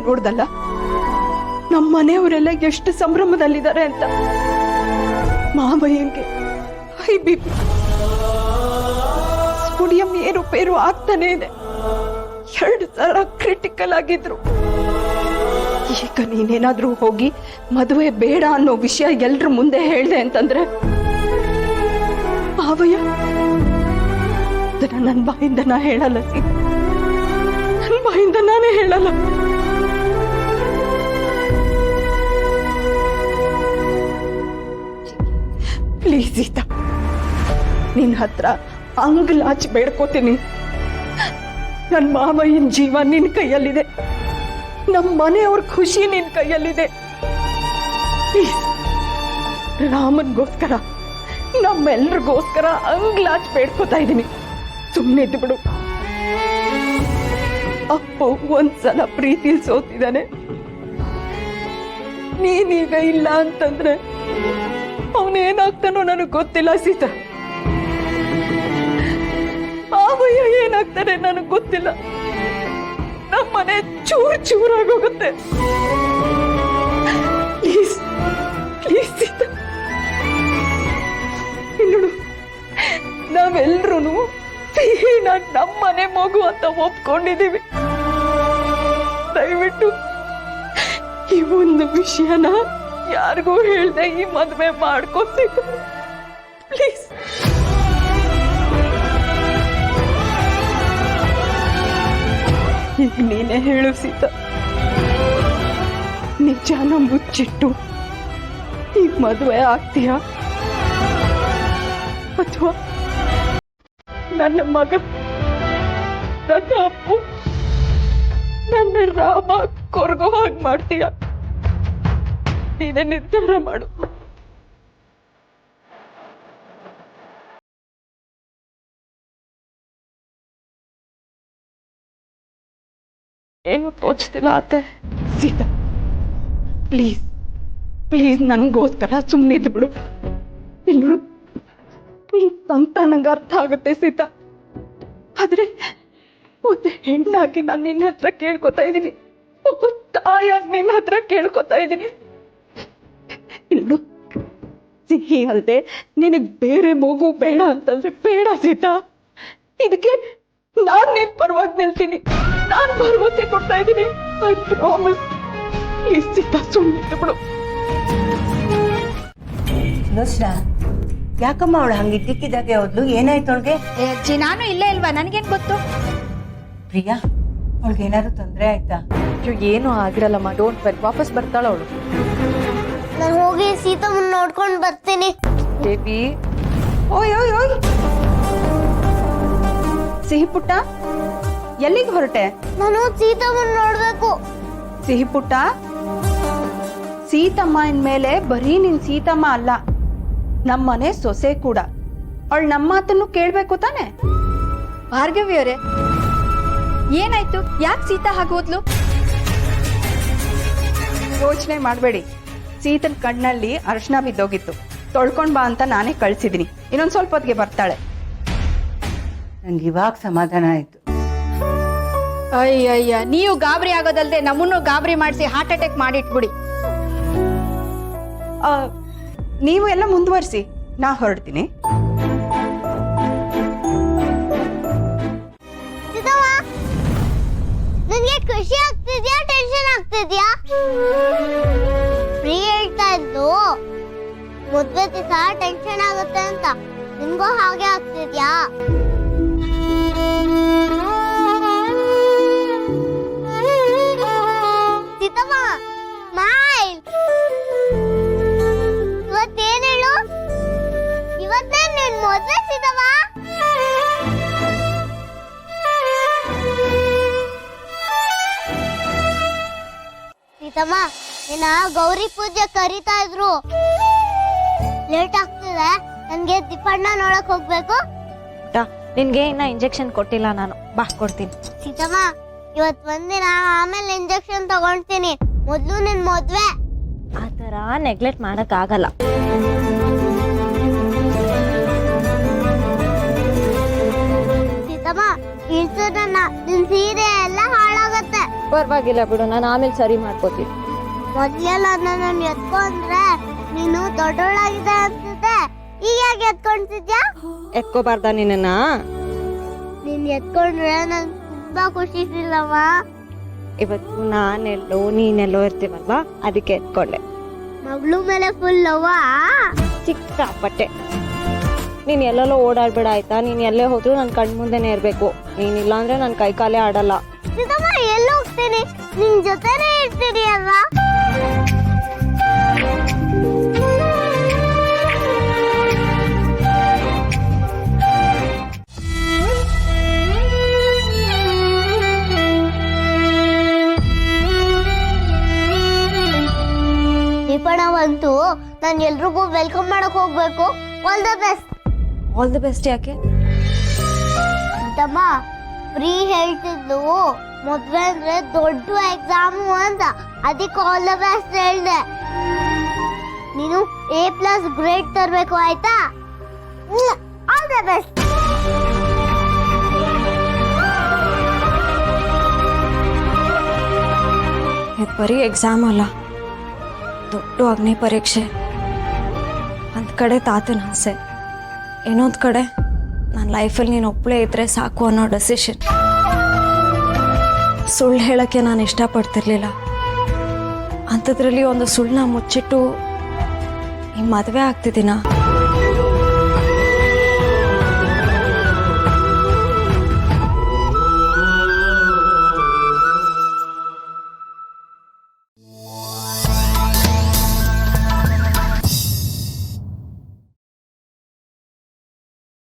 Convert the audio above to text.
ನೋಡ್ದಲ್ಲ ನಮ್ಮ ಮನೆಯವರೆಲ್ಲ ಎಷ್ಟು ಸಂಭ್ರಮದಲ್ಲಿದ್ದಾರೆ ಅಂತ. ಮಾವಯ್ಯಂಗೆ ಹೈ ಬಿಪಿ, ಸ್ಪುಡಿಯಂ ಏರುಪೇರು ಆಗ್ತಾನೆ ಇದೆ. 2 ಸಲ ಕ್ರಿಟಿಕಲ್ ಆಗಿದ್ರು. ಈಗ ನೀನೇನಾದ್ರೂ ಹೋಗಿ ಮದುವೆ ಬೇಡ ಅನ್ನೋ ವಿಷಯ ಎಲ್ರ ಮುಂದೆ ಹೇಳ್ದೆ ಅಂತಂದ್ರೆ ಮಾವಯ್ಯ ಅದನ್ನ ನನ್ನ ಬಾಯಿಂದ ನಾ ಹೇಳಲ್ಲ ಸೀತಾ, ನನ್ನ ಬಾಯಿಂದ ನಾನೇ ಹೇಳಲ್ಲ. ಪ್ಲೀಸ್ ಸೀತಾ, ನಿನ್ನ ಹತ್ರ ಅಂಗ್ಲಾಚ್ ಬೇಡ್ಕೋತೀನಿ. ನನ್ನ ಮಾವಯ್ಯನ ಜೀವ ನಿನ್ ಕೈಯಲ್ಲಿದೆ, ನಮ್ಮ ಮನೆಯವ್ರ ಖುಷಿ ನಿನ್ ಕೈಯಲ್ಲಿದೆ. ಪ್ಲೀಸ್, ರಾಮನ್ಗೋಸ್ಕರ ನಮ್ಮೆಲ್ರಿಗೋಸ್ಕರ ಅಂಗ್ಲಾಚ್ ಬೇಡ್ಕೋತಾ ಇದ್ದೀನಿ. ಸುಮ್ಮನೆ ಇದ್ದು ಬಿಡು. ಅಪ್ಪು ಒಂದ್ಸಲ ಪ್ರೀತಿಲ್ ಸೋತಿದ್ದಾನೆ. ನೀನೀಗ ಇಲ್ಲ ಅಂತಂದ್ರೆ ಅವನೇನಾಗ್ತಾನೋ ನನಗೆ ಗೊತ್ತಿಲ್ಲ ಸೀತಾ. ಮಾವಯ್ಯ ಏನಾಗ್ತಾರೆ ನನಗೆ ಗೊತ್ತಿಲ್ಲ. ನಮ್ಮನೆ ಚೂರಾಗೋಗುತ್ತೆ. ಪ್ಲೀಸ್ ಪ್ಲೀಸ್ ಸೀತಾ, ನೋಡು, ನಾವೆಲ್ರೂ ನಮ್ಮನೆ ಮಗು ಅಂತ ಒಪ್ಕೊಂಡಿದ್ದೀವಿ. ದಯವಿಟ್ಟು ಈ ಒಂದು ವಿಷಯನ ಯಾರಿಗೂ ಹೇಳ್ದೆ ಈ ಮದುವೆ ಮಾಡ್ಕೊತೀವಿ ಪ್ಲೀಸ್. ಈಗ ನೀನೇ ಹೇಳು ಸೀತಾ, ನಿಜಾನ ಮುಚ್ಚಿಟ್ಟು ಈಗ ಮದುವೆ ಆಗ್ತೀಯಾ ಅಥವಾ ನನ್ನ ಮಗ, ನನ್ನ ಅಪ್ಪು, ನನ್ನ ರಾಮ ಕೊರಗೋ ಹಾಗೆ ಮಾಡ್ತೀಯ? ನೀನೇ ನಿರ್ಧಾರ ಮಾಡು. ಏನು ತೋಚ್ತಿಲ್ಲ ಅತ್ತೆ. ಸೀತಾ ಪ್ಲೀಸ್ ಪ್ಲೀಸ್ ನನಗೋಸ್ಕರ ಸುಮ್ಮನಿದ್ದು ಬಿಡು. ಇನ್ನು ಅಂತ ನಂಗೆ ಅರ್ಥ ಆಗುತ್ತೆ ಸೀತಾ, ಆದ್ರೆ ಒಂದು ಹೆಣ್ಣಾಗಿ ನಾನು ನಿನ್ನ ಹತ್ರ ಕೇಳ್ಕೊತಾ ಇದ್ದೀನಿ, ಒಬ್ಬ ತಾಯಾಗಿ ನಿನ್ನ ಹತ್ರ ಕೇಳ್ಕೊತಾ ಇದ್ದೀನಿ. ಇನ್ನು ಸಿಹಿ ಅಲ್ದೆ ನಿನಗ್ ಬೇರೆ ಮಗು ಬೇಡ ಅಂತಂದ್ರೆ ಬೇಡ ಸೀತಾ. ಇದಕ್ಕೆ ನಾನ್ ನಿನ್ ಪರವಾಗಿ ನಿಲ್ತೀನಿ, ನಾನ್ ಭರವಸೆ ಕೊಡ್ತಾ ಇದ್ದೀನಿ. I promise. ಪ್ಲೀಸ್ ಸೀತಾ, ಸುಮ್ಮನೆ ಬಿಡು. ಯಾಕಮ್ಮ ಅವಳು ಹಂಗೆ ಇದ್ದಕ್ಕಿದ್ದಾಗೆ ಹೋದ್ಲು? ಏನಾಯ್ತು ಅವಳಿಗೆ? ಅಜ್ಜಿ, ನಾನು ಇಲ್ಲೇ ಇಲ್ವಾ, ನನ್ಗೇನ್ ಗೊತ್ತು? ಪ್ರಿಯಾ, ಅವಳಿಗೆ ಏನಾದ್ರು ತೊಂದರೆ ಆಯ್ತಾ? ಏನು ಆಗಿರಲ್ಲಮ್ಮ, ಡೋಂಟ್ ವರಿ, ವಾಪಸ್ ಬರ್ತಾಳ ಅವಳು. ನಾನು ಹೋಗಿ ಸೀತಮ್ಮನ್ ನೋಡ್ಕೊಂಡು ಬರ್ತೀನಿ. ಬೇಬಿ, ಓಯ್ ಓಯ್ ಓಯ್, ಸಿಹಿ ಪುಟ್ಟ, ಎಲ್ಲಿಗೆ ಹೊರಟೆ? ನಾನು ಸೀತಮ್ಮನ್ ನೋಡ್ಬೇಕು. ಸಿಹಿ ಪುಟ್ಟ, ಸೀತಮ್ಮ ಇನ್ಮೇಲೆ ಬರೀ ನಿನ್ ಸೀತಮ್ಮ ಅಲ್ಲ, ನಮ್ಮನೆ ಸೊಸೆ ಕೂಡ. ಅವಳು ನಮ್ಮ ಮಾತನ್ನು ಕೇಳ್ಬೇಕು ತಾನೆ? ಭಾರ್ಗವಿ ಅವರೇ, ಏನಾಯ್ತು? ಯಾಕೆ ಸೀತಾ ಹಾಗೋದ್ಲು? ಯೋಚನೆ ಮಾಡಬೇಡಿ. ಸೀತನ್ ಕಣ್ಣಲ್ಲಿ ಅರ್ಶನ ಬಿದ್ದೋಗಿತ್ತು, ತೊಳ್ಕೊಂಡ್ ಬಾ ಅಂತ ನಾನೇ ಕಳ್ಸಿದೀನಿ. ಇನ್ನೊಂದ್ ಸ್ವಲ್ಪ ಹೊತ್ತಿಗೆ ಬರ್ತಾಳೆ. ನಂಗೆ ಇವಾಗ ಸಮಾಧಾನ ಆಯ್ತು. ಅಯ್ಯಯ್ಯ, ನೀವು ಗಾಬರಿ ಆಗೋದಲ್ದೆ ನಮ್ಮನ್ನು ಗಾಬರಿ ಮಾಡಿಸಿ ಹಾರ್ಟ್ ಅಟ್ಯಾಕ್ ಮಾಡಿಟ್ಬಿಡಿ. ನೀವು ಎಲ್ಲ ಮುಂದುವರಿಸಿ, ನಾ ಹೊರಡ್ತೀನಿ. ನಿನ್ಗೆ ಖುಷಿ ಆಗ್ತಿದ್ಯಾ, ಟೆನ್ಷನ್ ಆಗ್ತಿದ್ಯಾ? ಫ್ರೀ ಹೇಳ್ತಾ ಇದ್ದು ಮದ್ವೆ ದಿವಸ ಟೆನ್ಷನ್ ಆಗುತ್ತೆ ಅಂತ, ನಿನ್ಗೂ ಹಾಗೆ ಆಗ್ತಿದ್ಯಾ? ಸೀತಮ್ಮ ಸ್ಮೈಲ್. ಇವತ್ತೇನ್ ಹೇಳು? ಇವತ್ತೇ ನಿನ್ ಮದ್ವೆ ಸೀತಮ್ಮ. ಸೀತಮ್ಮ, ನಿನ್ನ ಗೌರಿ ಪೂಜೆ ಕರೀತಾ ಇದ್ರು. ಲೇಟ್ ಆಗ್ತಿದೆ, ನನ್ಗೆ ದೀಪಣ್ಣ ನೋಡಕ್ ಹೋಗ್ಬೇಕು. ನಿನ್ಗೆ ಇನ್ನ ಇಂಜೆಕ್ಷನ್ ಕೊಟ್ಟಿಲ್ಲ ನಾನು, ಬಾ ಕೊಡ್ತೀನಿ. ಸೀತಮ್ಮ, ಇವತ್ ಒಂದಿನ, ಆಮೇಲೆ ಇಂಜೆಕ್ಷನ್ ತಗೊಳ್ತೀನಿ. ಮೊದ್ಲು ನಿನ್ ಮದ್ವೆ. ಆತರ ನೆಗ್ಲೆಕ್ಟ್ ಮಾಡಕ್ ಆಗಲ್ಲ. ಸೀತಮ್ಮ, ನಿನ್ ಸೀರೆ ಎಲ್ಲ ಹಾಳಾಗತ್ತೆ. ಪರವಾಗಿಲ್ಲ ಬಿಡು, ನಾನು ಆಮೇಲೆ ಸರಿ ಮಾಡ್ಕೋತೀನಿ. ಮೊದ್ಲೆಲ್ಲ ನನ್ನ ಎತ್ಕೊಂಡ್ರೆ ನೀನು ದೊಡ್ಡೋಳಾಗಿದೆ ಅನ್ಸುತ್ತೆ, ಈಗ ಯಾಕೆ ಎತ್ಕೊಂತಿದ್ಯಾ? ಎತ್ಕೋಬಾರ್ದ ನಿನ್ನ? ನೀನ್ ಎತ್ಕೊಂಡ್ರೆ ನನ್ ತುಂಬಾ ಖುಷಿ ಇಲ್ಲಮ್ಮ. ಇವತ್ತು ನಾನೆಲ್ಲೋ ನೀನೆಲ್ಲೋ ಇರ್ತೀವಲ್ವಾ, ಅದಕ್ಕೆ ಎತ್ಕೊಂಡೆ. ಮಗಳು ಮೇಲೆ ಫುಲ್ ಅವ್ವ. ಸಿಕ್ಕಾಪಟ್ಟೆ. ನೀನ್ ಎಲ್ಲೆಲ್ಲೋ ಓಡಾಡ್ಬೇಡ ಆಯ್ತಾ? ನೀನ್ ಎಲ್ಲೇ ಹೋದ್ರು ನನ್ ಕಣ್ ಮುಂದೆನೆ ಇರ್ಬೇಕು. ನೀನಿಲ್ಲ ಅಂದ್ರೆ ನನ್ ಕೈ ಕಾಲೇ ಆಡಲ್ಲ. ಸಿದ್ದಮ್ಮ ಎಲ್ಲಿ ಹೋಗ್ತೀನಿ, ನಿನ್ ಜೊತೆನೇ ಇರ್ತೀನಿ ಅಲ್ವಾ? ದೀಪಣ್ಣವಂತೂ ನಾನು ಎಲ್ರಿಗೂ ವೆಲ್ಕಮ್ ಮಾಡಕ್ ಹೋಗ್ಬೇಕು. All the best. All the best. ಯಾಕೆ? ಅಂತಮ್ಮ ಫ್ರೀ ಹೇಳ್ತಿದ್ಲು, ಮದ್ವೆ ಅಂದ್ರೆ ದೊಡ್ಡ ಎಕ್ಸಾಮು ಅಂತ, ಅದಕ್ಕೆ ಆಲ್ ದ ಬೆಸ್ಟ್ ಹೇಳ್ದೆ. ನೀನು A+ ಗ್ರೇಡ್ ತರಬೇಕು ಆಯ್ತಾ? All the best. ಇದು ಬರೀ ಎಕ್ಸಾಮ್ ಅಲ್ಲ, ದೊಡ್ಡ ಅಗ್ನಿ ಪರೀಕ್ಷೆ. ಒಂದು ಕಡೆ ತಾತನ ಆಸೆ, ಇನ್ನೊಂದು ಕಡೆ ನನ್ನ ಲೈಫಲ್ಲಿ ನೀನು ಒಬ್ಬಳೇ ಇದ್ರೆ ಸಾಕು ಅನ್ನೋ ಡೆಸಿಷನ್. ಸುಳ್ಳು ಹೇಳೋಕ್ಕೆ ನಾನು ಇಷ್ಟಪಡ್ತಿರ್ಲಿಲ್ಲ, ಅಂಥದ್ರಲ್ಲಿ ಒಂದು ಸುಳ್ಳನ್ನ ಮುಚ್ಚಿಟ್ಟು ಈ ಮದುವೆ ಆಗ್ತಿದ್ದೀನ.